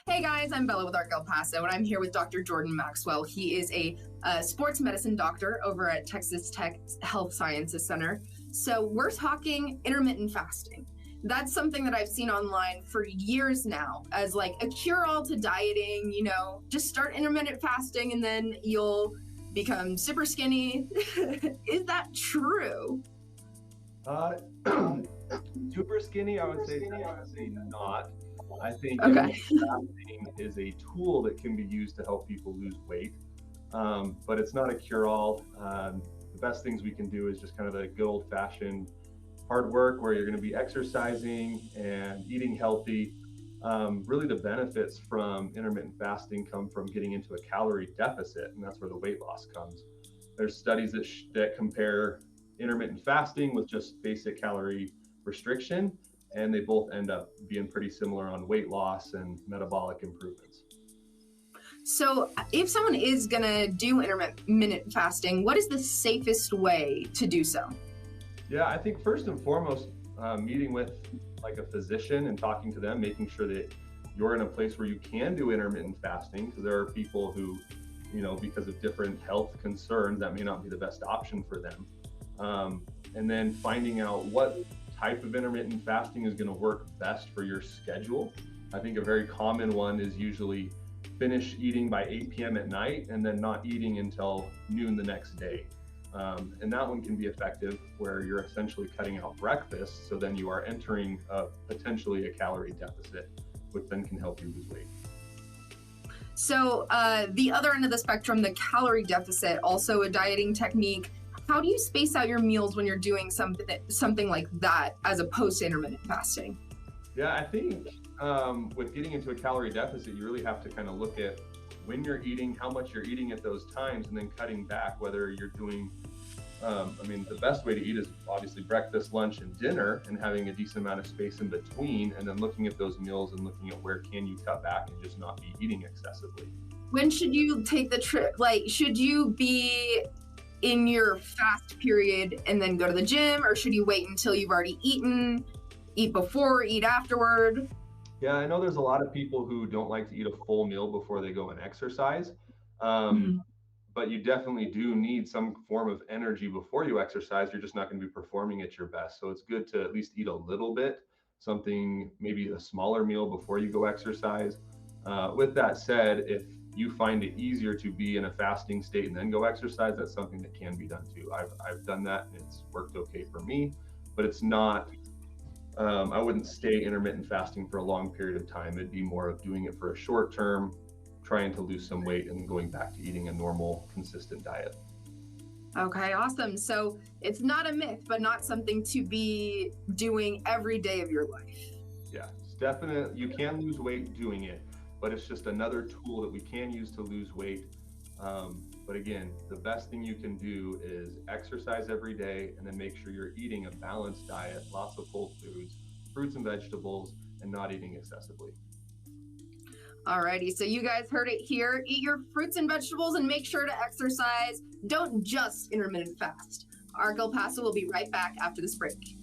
Hey guys, I'm Bella with ARC El Paso, and I'm here with Dr. Jordan Maxwell. He is a sports medicine doctor over at Texas Tech Health Sciences Center. So we're talking intermittent fasting. That's something that I've seen online for years now as like a cure-all to dieting. You know, just start intermittent fasting and then you'll become super skinny. Is that true? Super skinny, I would say not. I think Okay. fasting is a tool that can be used to help people lose weight, but it's not a cure-all. The best things we can do is just kind of the good old-fashioned hard work where you're going to be exercising and eating healthy. Really, the benefits from intermittent fasting come from getting into a calorie deficit, and that's where the weight loss comes. There's studies that compare intermittent fasting with just basic calorie restriction, and they both end up being pretty similar on weight loss and metabolic improvements. So if someone is going to do intermittent fasting, what is the safest way to do so? Yeah, I think first and foremost, meeting with like a physician and talking to them, making sure that you're in a place where you can do intermittent fasting, because there are people who, because of different health concerns, that may not be the best option for them. And then finding out what type of intermittent fasting is going to work best for your schedule. I think a very common one is usually finish eating by 8 p.m. at night and then not eating until noon the next day. And that one can be effective where you're essentially cutting out breakfast, so then you are entering potentially a calorie deficit, which then can help you lose weight. So the other end of the spectrum, the calorie deficit, also a dieting technique. How do you space out your meals when you're doing something like that as opposed to intermittent fasting? Yeah, I think with getting into a calorie deficit, you really have to kind of look at when you're eating, how much you're eating at those times, and then cutting back whether you're doing, the best way to eat is obviously breakfast, lunch, and dinner, and having a decent amount of space in between, and then looking at those meals and looking at where can you cut back and just not be eating excessively. When should you take the trip? Like, should you be in your fast period and then go to the gym, or should you wait until you've already eaten, eat before, eat afterward? Yeah, I know there's a lot of people who don't like to eat a full meal before they go and exercise, Mhm. but you definitely do need some form of energy before you exercise. You're just not going to be performing at your best. So it's good to at least eat a little bit, something, maybe a smaller meal before you go exercise. With that said, if you find it easier to be in a fasting state and then go exercise, that's something that can be done too. I've done that and it's worked okay for me, but it's not, I wouldn't stay intermittent fasting for a long period of time. It'd be more of doing it for a short term, trying to lose some weight and then going back to eating a normal, consistent diet. Okay, awesome. So it's not a myth, but not something to be doing every day of your life. Yeah, it's definitely, you can lose weight doing it, but it's just another tool that we can use to lose weight. But again, the best thing you can do is exercise every day and then make sure you're eating a balanced diet, lots of whole foods, fruits and vegetables, and not eating excessively. Alrighty, so you guys heard it here. Eat your fruits and vegetables and make sure to exercise. Don't just intermittent fast. ARC El Paso will be right back after this break.